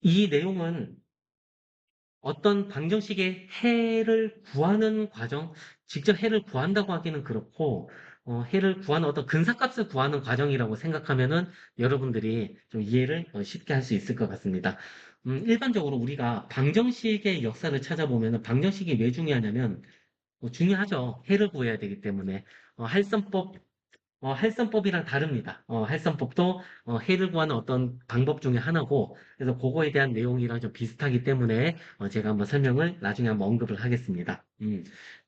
이 내용은 어떤 방정식의 해를 구하는 과정, 직접 해를 구한다고 하기는 그렇고, 해를 구하는 어떤 근사값을 구하는 과정이라고 생각하면은 여러분들이 좀 이해를 쉽게 할 수 있을 것 같습니다. 일반적으로 우리가 방정식의 역사를 찾아보면은 방정식이 왜 중요하냐면, 중요하죠. 해를 구해야 되기 때문에. 할선법 할선법이랑 다릅니다. 할선법도 해를 구하는 어떤 방법 중에 하나고, 그래서 그거에 대한 내용이랑 좀 비슷하기 때문에 제가 한번 설명을 나중에 한번 언급을 하겠습니다.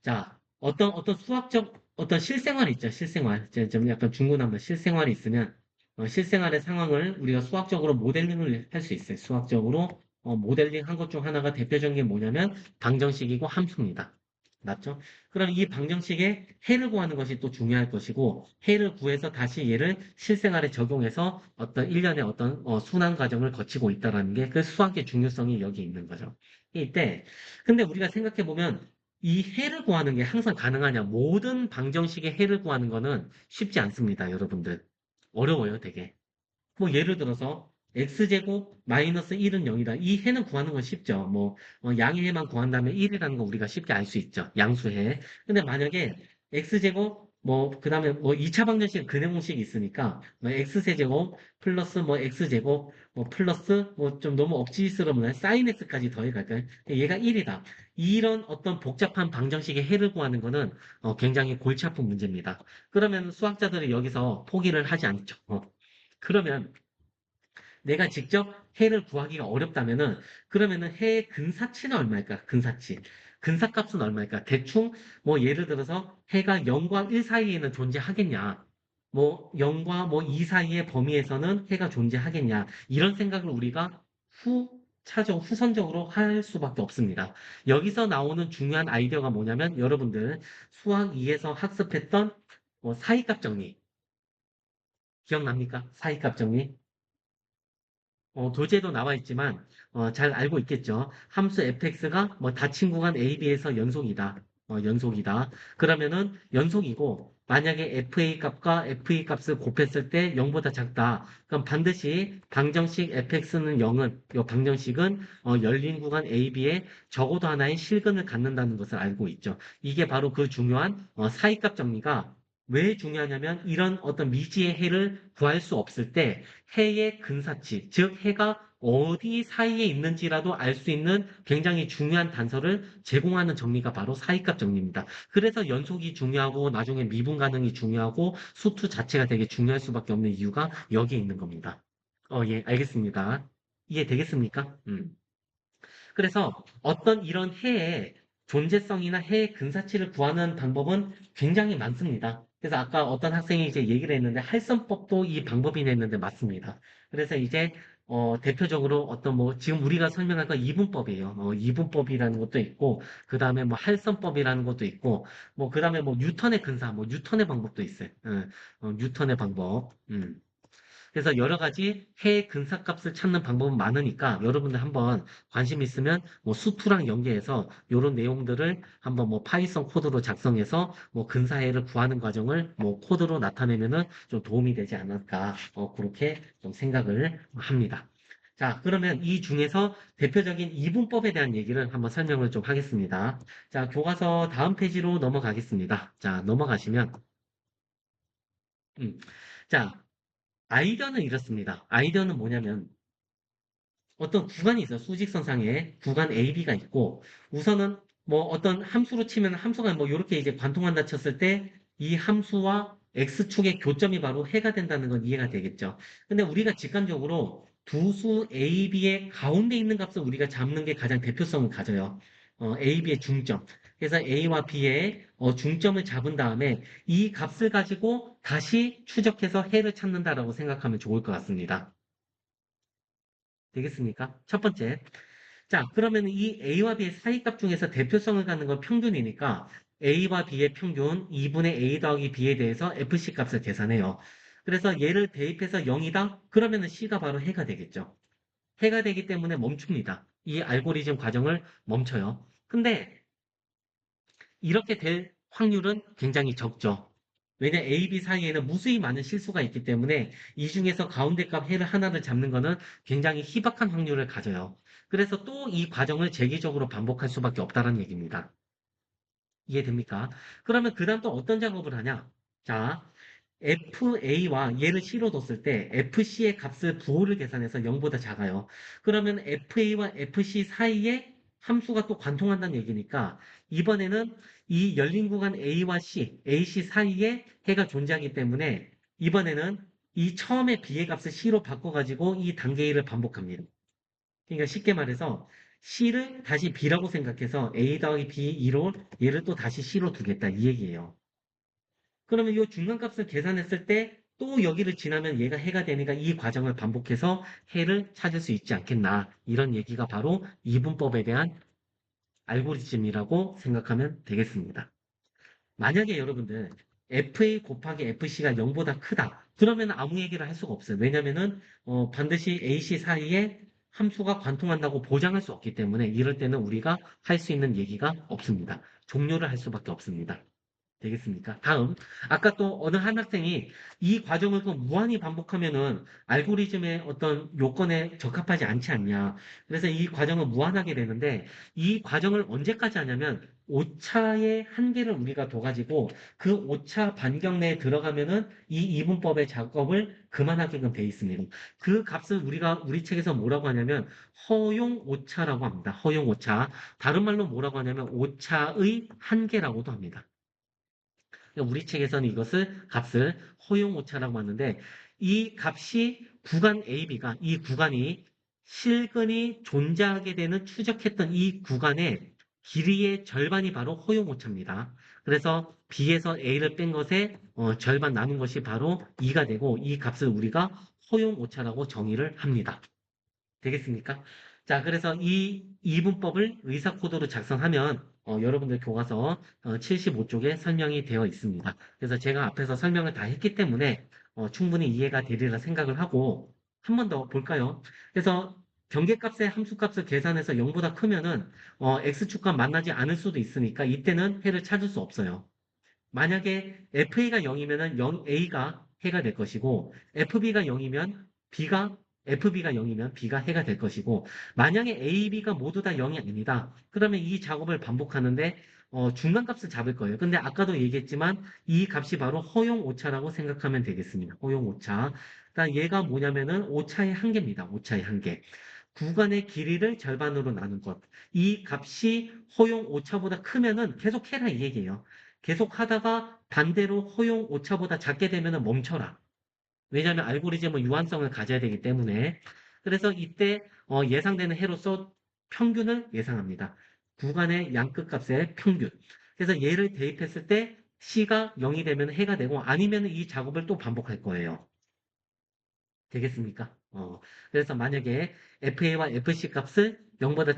자, 어떤 수학적, 어떤 실생활 있죠, 실생활. 좀 약간 중구난방 실생활이 있으면, 실생활의 상황을 우리가 수학적으로 모델링을 할 수 있어요. 수학적으로 모델링 한 것 중 하나가 대표적인 게 뭐냐면 방정식이고 함수입니다. 맞죠? 그럼 이 방정식에 해를 구하는 것이 또 중요할 것이고, 해를 구해서 다시 얘를 실생활에 적용해서 어떤 일련의 어떤 순환 과정을 거치고 있다라는 게 그 수학의 중요성이 여기 있는 거죠. 이때, 근데 우리가 생각해 보면 이 해를 구하는 게 항상 가능하냐? 모든 방정식의 해를 구하는 거는 쉽지 않습니다, 여러분들. 어려워요, 되게. 뭐 예를 들어서 x제곱 마이너스 1은 0이다. 이 해는 구하는 건 쉽죠. 뭐 양의 해만 구한다면 1이라는 거 우리가 쉽게 알 수 있죠. 양수해. 근데 만약에 x제곱 뭐 그다음에 뭐 2차 방정식 근해공식이 있으니까 뭐 x세제곱 플러스 뭐 x제곱 뭐 플러스 뭐 좀 너무 억지스러우면 사인 x까지 더해갈까요? 얘가 1이다. 이런 어떤 복잡한 방정식의 해를 구하는 거는 굉장히 골치 아픈 문제입니다. 그러면 수학자들이 여기서 포기를 하지 않죠. 그러면 내가 직접 해를 구하기가 어렵다면은 그러면은 해의 근사치는 얼마일까? 근사치. 근사값은 얼마일까? 대충 뭐 예를 들어서 해가 0과 1 사이에는 존재하겠냐? 뭐 0과 뭐 2 사이의 범위에서는 해가 존재하겠냐? 이런 생각을 우리가 후선적으로 할 수밖에 없습니다. 여기서 나오는 중요한 아이디어가 뭐냐면 여러분들 수학 2에서 학습했던 사이값 정리 기억납니까? 사이값 정리? 교재도 나와 있지만 잘 알고 있겠죠. 함수 fx가 뭐 닫힌 구간 AB에서 연속이다. 연속이다. 그러면은 연속이고 만약에 fa 값과 fe 값을 곱했을 때 0보다 작다. 그럼 반드시 방정식 fx는 0은 이 방정식은 열린 구간 AB에 적어도 하나의 실근을 갖는다는 것을 알고 있죠. 이게 바로 그 중요한 사이값 정리가 왜 중요하냐면 이런 어떤 미지의 해를 구할 수 없을 때 해의 근사치, 즉 해가 어디 사이에 있는지라도 알 수 있는 굉장히 중요한 단서를 제공하는 정리가 바로 사이값 정리입니다. 그래서 연속이 중요하고 나중에 미분 가능이 중요하고 수투 자체가 되게 중요할 수밖에 없는 이유가 여기에 있는 겁니다. 예, 알겠습니다. 이해되겠습니까? 그래서 어떤 이런 해의 존재성이나 해의 근사치를 구하는 방법은 굉장히 많습니다. 그래서 아까 어떤 학생이 이제 얘기를 했는데 할선법도 이 방법이 했는데 맞습니다. 그래서 이제 대표적으로 어떤 뭐 지금 우리가 설명할 건 이분법이에요. 이분법이라는 것도 있고 그 다음에 뭐 할선법이라는 것도 있고 뭐 그 다음에 뭐 뉴턴의 근사, 뭐 뉴턴의 방법도 있어요. 뉴턴의 방법. 그래서 여러 가지 해의 근사값을 찾는 방법은 많으니까 여러분들 한번 관심 있으면 뭐 수투랑 연계해서 이런 내용들을 한번 뭐 파이썬 코드로 작성해서 뭐 근사해를 구하는 과정을 뭐 코드로 나타내면은 좀 도움이 되지 않을까 그렇게 좀 생각을 합니다. 자, 그러면 이 중에서 대표적인 이분법에 대한 얘기를 한번 설명을 좀 하겠습니다. 자, 교과서 다음 페이지로 넘어가겠습니다. 자, 넘어가시면 음, 자, 아이디어는 이렇습니다. 아이디어는 뭐냐면 어떤 구간이 있어요. 수직선상에 구간 A, B가 있고 우선은 뭐 어떤 함수로 치면 함수가 뭐 이렇게 이제 관통한다 쳤을 때 이 함수와 X축의 교점이 바로 해가 된다는 건 이해가 되겠죠. 근데 우리가 직관적으로 두 수 A, B의 가운데 있는 값을 우리가 잡는 게 가장 대표성을 가져요. A, B의 중점. 그래서 A와 B의 중점을 잡은 다음에 이 값을 가지고 다시 추적해서 해를 찾는다라고 생각하면 좋을 것 같습니다. 되겠습니까? 첫 번째. 자, 그러면 이 A와 B의 사이값 중에서 대표성을 갖는 건 평균이니까 A와 B의 평균 2분의 A 더하기 B에 대해서 FC 값을 계산해요. 그래서 얘를 대입해서 0이다? 그러면은 C가 바로 해가 되겠죠. 해가 되기 때문에 멈춥니다. 이 알고리즘 과정을 멈춰요. 근데 이렇게 될 확률은 굉장히 적죠. 왜냐 A, B 사이에는 무수히 많은 실수가 있기 때문에 이 중에서 가운데 값 해를 하나를 잡는 거는 굉장히 희박한 확률을 가져요. 그래서 또 이 과정을 재기적으로 반복할 수밖에 없다는 얘기입니다. 이해됩니까? 그러면 그 다음 또 어떤 작업을 하냐? 자, FA와 얘를 C로 뒀을 때 FC의 값을 부호를 계산해서 0보다 작아요. 그러면 FA와 FC 사이에 함수가 또 관통한다는 얘기니까 이번에는 이 열린 구간 A와 C, AC 사이에 해가 존재하기 때문에 이번에는 이 처음에 B의 값을 C로 바꿔가지고 이 단계 1을 반복합니다. 그러니까 쉽게 말해서 C를 다시 B라고 생각해서 A 더하기 B 2로 얘를 또 다시 C로 두겠다 이 얘기예요. 그러면 이 중간값을 계산했을 때 또 여기를 지나면 얘가 해가 되니까 이 과정을 반복해서 해를 찾을 수 있지 않겠나. 이런 얘기가 바로 이분법에 대한 알고리즘이라고 생각하면 되겠습니다. 만약에 여러분들 FA 곱하기 FC가 0보다 크다. 그러면 아무 얘기를 할 수가 없어요. 왜냐면은 반드시 AC 사이에 함수가 관통한다고 보장할 수 없기 때문에 이럴 때는 우리가 할 수 있는 얘기가 없습니다. 종료를 할 수밖에 없습니다. 되겠습니까? 다음, 아까 또 어느 한 학생이 이 과정을 또 무한히 반복하면은 알고리즘의 어떤 요건에 적합하지 않지 않냐. 그래서 이 과정을 무한하게 되는데 이 과정을 언제까지 하냐면 오차의 한계를 우리가 둬가지고 그 오차 반경 내에 들어가면은 이 이분법의 작업을 그만하게끔 돼 있습니다. 그 값을 우리가 우리 책에서 뭐라고 하냐면 허용 오차라고 합니다. 허용 오차. 다른 말로 뭐라고 하냐면 오차의 한계라고도 합니다. 우리 책에서는 이것을 값을 허용오차라고 하는데 이 값이 구간 AB가 이 구간이 실근이 존재하게 되는 추적했던 이 구간의 길이의 절반이 바로 허용오차입니다. 그래서 B에서 A를 뺀 것의 절반 나눈 것이 바로 2가 되고 이 값을 우리가 허용오차라고 정의를 합니다. 되겠습니까? 자, 그래서 이 이분법을 의사 코드로 작성하면 여러분들 교과서 75쪽에 설명이 되어 있습니다. 그래서 제가 앞에서 설명을 다 했기 때문에 충분히 이해가 되리라 생각을 하고 한 번 더 볼까요? 그래서 경계값의 함수값을 계산해서 0보다 크면은 x축과 만나지 않을 수도 있으니까 이때는 해를 찾을 수 없어요. 만약에 FA가 0이면은 0A가 해가 될 것이고, FB가 0이면 FB가 0이면 B가 해가 될 것이고, 만약에 A, B가 모두 다 0이 아니다. 그러면 이 작업을 반복하는데, 중간값을 잡을 거예요. 근데 아까도 얘기했지만, 이 값이 바로 허용 오차라고 생각하면 되겠습니다. 허용 오차. 그러니까 얘가 뭐냐면은 오차의 한계입니다. 오차의 한계. 구간의 길이를 절반으로 나눈 것. 이 값이 허용 오차보다 크면은 계속 해라 이 얘기예요. 계속 하다가 반대로 허용 오차보다 작게 되면 멈춰라. 왜냐하면 알고리즘은 유한성을 가져야 되기 때문에. 그래서 이때 예상되는 해로서 평균을 예상합니다. 구간의 양끝 값의 평균. 그래서 얘를 대입했을 때 C가 0이 되면 해가 되고 아니면 이 작업을 또 반복할 거예요. 되겠습니까? 그래서 만약에 FA와 FC 값을 0보다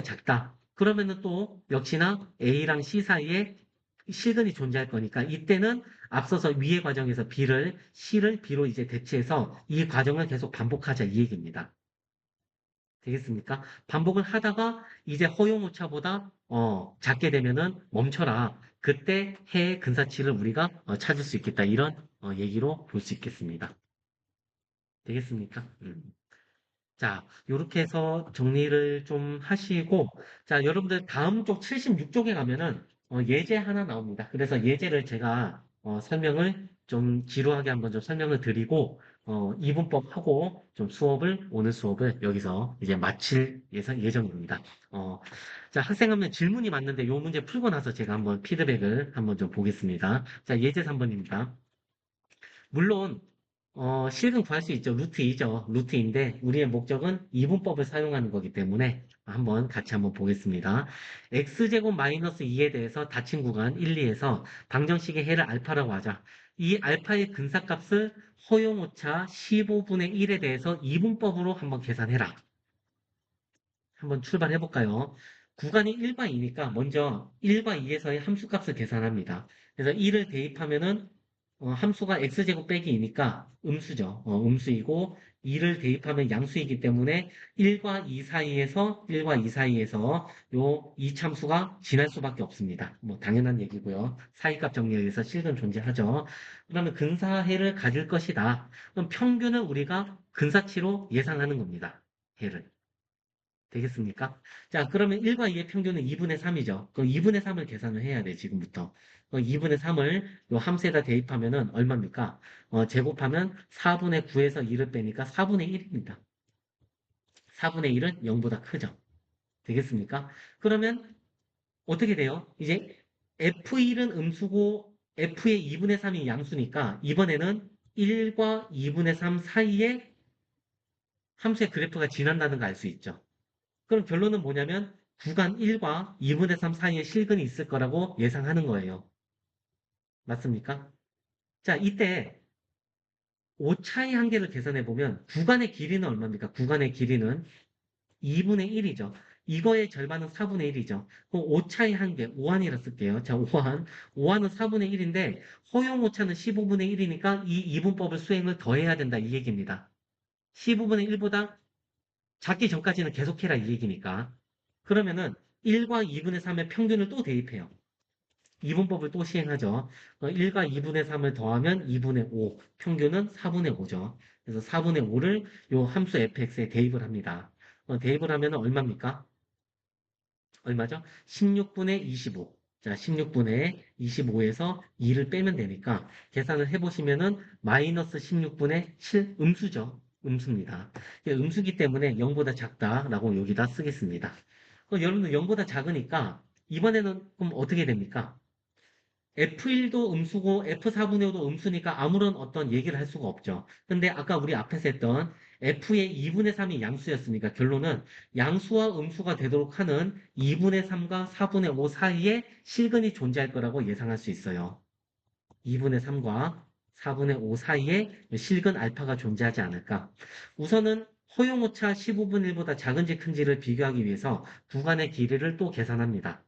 작다. 그러면은 또 역시나 A랑 C 사이에 실근이 존재할 거니까 이때는 앞서서 위의 과정에서 C를 B로 이제 대체해서 이 과정을 계속 반복하자 이 얘기입니다. 되겠습니까? 반복을 하다가 이제 허용 오차보다 작게 되면은 멈춰라. 그때 해의 근사치를 우리가 찾을 수 있겠다. 이런 얘기로 볼 수 있겠습니다. 되겠습니까? 자, 요렇게 해서 정리를 좀 하시고, 자, 여러분들 다음 쪽 76쪽에 가면은 예제 하나 나옵니다. 그래서 예제를 제가 설명을 좀 지루하게 한번 좀 설명을 드리고, 이분법하고 좀 오늘 수업을 여기서 이제 마칠 예정입니다. 어, 자, 학생 하면 질문이 많는데 요 문제 풀고 나서 제가 한번 피드백을 한번 좀 보겠습니다. 자, 예제 3번입니다. 물론 실근 구할 수 있죠. 루트이죠. 루트인데 우리의 목적은 이분법을 사용하는 거기 때문에 같이 한번 보겠습니다. x제곱 마이너스 2에 대해서 닫힌 구간 1, 2에서 방정식의 해를 알파라고 하자. 이 알파의 근사값을 허용오차 15분의 1에 대해서 이분법으로 한번 계산해라. 한번 출발해 볼까요? 구간이 1과 2니까 먼저 1과 2에서의 함수값을 계산합니다. 그래서 1을 대입하면은 함수가 x제곱 빼기 2니까 음수죠. 음수이고 2를 대입하면 양수이기 때문에 1과 2 사이에서 요 이참수가 지날 수밖에 없습니다. 뭐 당연한 얘기고요. 사이값 정리에 의해서 실근 존재하죠. 그러면 근사해를 가질 것이다. 그럼 평균은 우리가 근사치로 예상하는 겁니다. 해를. 되겠습니까? 자, 그러면 1과 2의 평균은 2분의 3이죠. 그럼 2분의 3을 계산을 해야 돼, 지금부터. 2분의 3을 요 함수에다 대입하면은 얼마입니까? 제곱하면 4분의 9에서 2를 빼니까 4분의 1입니다. 4분의 1은 0보다 크죠. 되겠습니까? 그러면 어떻게 돼요? 이제 F1은 음수고 F의 2분의 3이 양수니까 이번에는 1과 2분의 3 사이에 함수의 그래프가 지난다는 거 알 수 있죠. 그럼 결론은 뭐냐면 구간 1과 2분의 3 사이에 실근이 있을 거라고 예상하는 거예요. 맞습니까? 자, 이때 오차의 한계를 계산해 보면 구간의 길이는 얼마입니까? 구간의 길이는 2분의 1이죠. 이거의 절반은 4분의 1이죠. 그럼 오차의 한계, 오한이라 쓸게요. 자, 오한. 오한은 4분의 1인데 허용 오차는 15분의 1이니까 이 이분법을 수행을 더해야 된다 이 얘기입니다. 15분의 1보다 작기 전까지는 계속해라 이 얘기니까. 그러면은 1과 2분의 3의 평균을 또 대입해요. 이분법을 또 시행하죠. 1과 2분의 3을 더하면 2분의 5, 평균은 4분의 5죠. 그래서 4분의 5를 요 함수 fx에 대입을 합니다. 대입을 하면 얼마입니까? 얼마죠? 16분의 25. 자, 16분의 25에서 2를 빼면 되니까 계산을 해보시면은 마이너스 16분의 7 음수죠. 음수입니다. 음수기 때문에 0보다 작다라고 여기다 쓰겠습니다. 여러분들 0보다 작으니까 이번에는 그럼 어떻게 됩니까? F1도 음수고 F4분의 5도 음수니까 아무런 어떤 얘기를 할 수가 없죠. 근데 아까 우리 앞에서 했던 F의 2분의 3이 양수였으니까 결론은 양수와 음수가 되도록 하는 2분의 3과 4분의 5 사이에 실근이 존재할 거라고 예상할 수 있어요. 2분의 3과 4분의 5 사이에 실근 알파가 존재하지 않을까. 우선은 허용오차 15분의 1보다 작은지 큰지를 비교하기 위해서 구간의 길이를 또 계산합니다.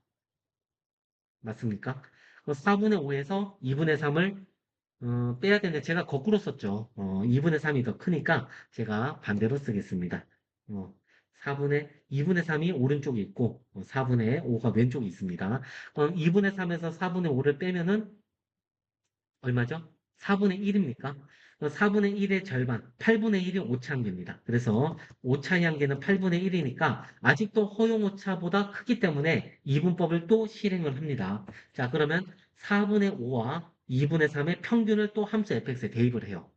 맞습니까? 4분의 5에서 2분의 3을 빼야 되는데 제가 거꾸로 썼죠. 2분의 3이 더 크니까 제가 반대로 쓰겠습니다. 어, 2분의 3이 오른쪽에 있고 4분의 5가 왼쪽에 있습니다. 그럼 2분의 3에서 4분의 5를 빼면은 얼마죠? 4분의 1입니까? 4분의 1의 절반, 8분의 1이 오차한계입니다. 그래서 오차의 한계는 8분의 1이니까 아직도 허용 오차보다 크기 때문에 이분법을 또 실행을 합니다. 자, 그러면 4분의 5와 2분의 3의 평균을 또 함수 fx에 대입을 해요.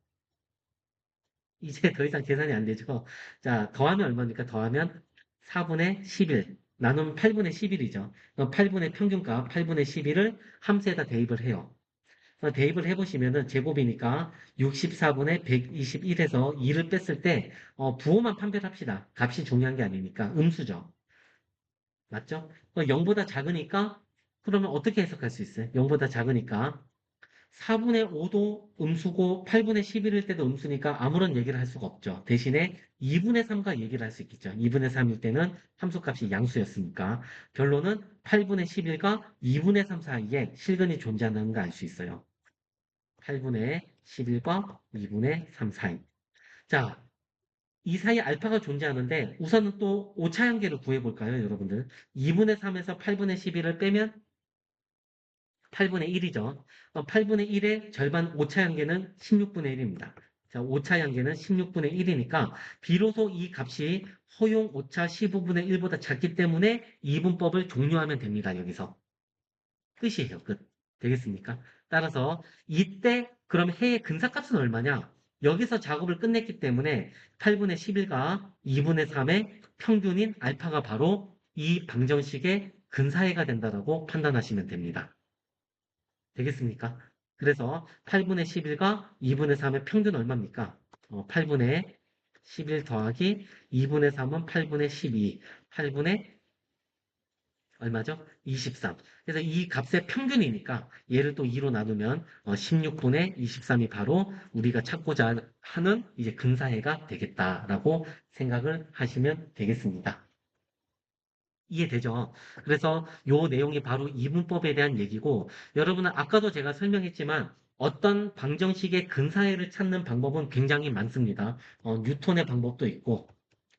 이제 더 이상 계산이 안 되죠. 자, 더하면 얼마입니까? 더하면 4분의 11, 나누면 8분의 11이죠. 8분의 평균값, 8분의 11을 함수에다 대입을 해요. 대입을 해보시면은 제곱이니까 64분의 121에서 2를 뺐을 때 부호만 판별합시다. 값이 중요한 게 아니니까 음수죠. 맞죠? 0보다 작으니까 그러면 어떻게 해석할 수 있어요? 0보다 작으니까 4분의 5도 음수고 8분의 11일 때도 음수니까 아무런 얘기를 할 수가 없죠. 대신에 2분의 3과 얘기를 할 수 있겠죠. 2분의 3일 때는 함수값이 양수였으니까 결론은 8분의 11과 2분의 3 사이에 실근이 존재하는 걸 알 수 있어요. 8분의 11과 2분의 3 사이. 자, 이 사이에 알파가 존재하는데 우선은 또 오차향계를 구해볼까요, 여러분들? 2분의 3에서 8분의 11을 빼면 8분의 1이죠. 8분의 1의 절반 오차향계는 16분의 1입니다. 자, 오차향계는 16분의 1이니까 비로소 이 값이 허용 오차 15분의 1보다 작기 때문에 이분법을 종료하면 됩니다, 여기서. 끝이에요, 끝. 되겠습니까? 따라서 이때 그럼 해의 근사값은 얼마냐? 여기서 작업을 끝냈기 때문에 8분의 11과 2분의 3의 평균인 알파가 바로 이 방정식의 근사해가 된다라고 판단하시면 됩니다. 되겠습니까? 그래서 8분의 11과 2분의 3의 평균 얼마입니까? 8분의 11 더하기 2분의 3은 8분의 12, 8분의 얼마죠? 23. 그래서 이 값의 평균이니까 얘를 또 2로 나누면 16분의 23이 바로 우리가 찾고자 하는 이제 근사해가 되겠다라고 생각을 하시면 되겠습니다. 이해되죠? 그래서 요 내용이 바로 이분법에 대한 얘기고 여러분은 아까도 제가 설명했지만 어떤 방정식의 근사해를 찾는 방법은 굉장히 많습니다. 뉴턴의 방법도 있고,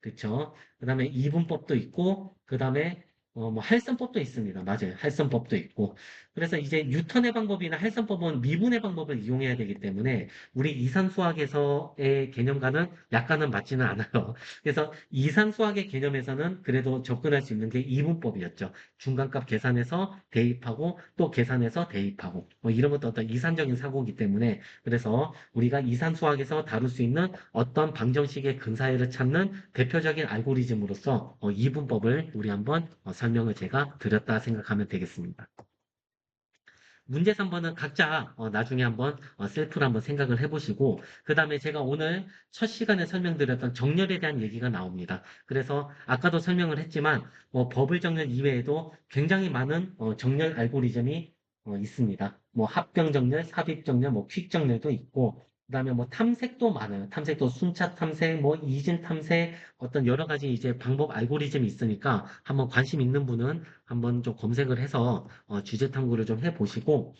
그쵸? 그 다음에 이분법도 있고, 그 다음에 뭐 할선법도 있습니다. 맞아요. 할선법도 있고. 그래서 이제 뉴턴의 방법이나 할선법은 미분의 방법을 이용해야 되기 때문에 우리 이산수학에서의 개념과는 약간은 맞지는 않아요. 그래서 이산수학의 개념에서는 그래도 접근할 수 있는 게 이분법이었죠. 중간값 계산해서 대입하고 또 계산해서 대입하고 뭐 이런 것도 어떤 이산적인 사고이기 때문에 그래서 우리가 이산수학에서 다룰 수 있는 어떤 방정식의 근사해를 찾는 대표적인 알고리즘으로서 이분법을 우리 한번 설명을 제가 드렸다 생각하면 되겠습니다. 문제 3번은 각자 나중에 한번 셀프로 한번 생각을 해보시고 그 다음에 제가 오늘 첫 시간에 설명드렸던 정렬에 대한 얘기가 나옵니다. 그래서 아까도 설명을 했지만 버블 정렬 이외에도 굉장히 많은 정렬 알고리즘이 있습니다. 뭐 합병 정렬, 삽입 정렬, 뭐 퀵 정렬도 있고 그다음에 뭐 탐색도 많아요. 탐색도 순차 탐색, 뭐 이진 탐색 어떤 여러 가지 이제 방법 알고리즘이 있으니까 한번 관심 있는 분은 한번 좀 검색을 해서 주제 탐구를 좀 해보시고,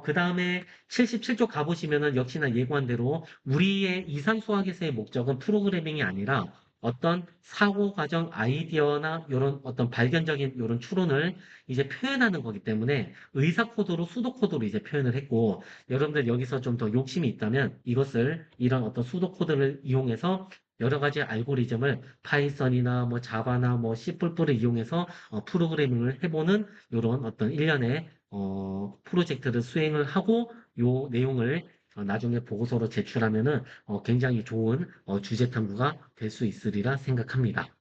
그 다음에 77쪽 가보시면은 역시나 예고한 대로 우리의 이산 수학에서의 목적은 프로그래밍이 아니라 어떤 사고 과정 아이디어나 이런 어떤 발견적인 이런 추론을 이제 표현하는 거기 때문에 의사 코드로 수도 코드로 이제 표현을 했고 여러분들 여기서 좀 더 욕심이 있다면 이것을 이런 어떤 수도 코드를 이용해서 여러 가지 알고리즘을 파이썬이나 뭐 자바나 뭐 C++를 이용해서 프로그래밍을 해보는 이런 어떤 일련의 프로젝트를 수행을 하고 요 내용을 나중에 보고서로 제출하면은 굉장히 좋은 주제 탐구가 될 수 있으리라 생각합니다.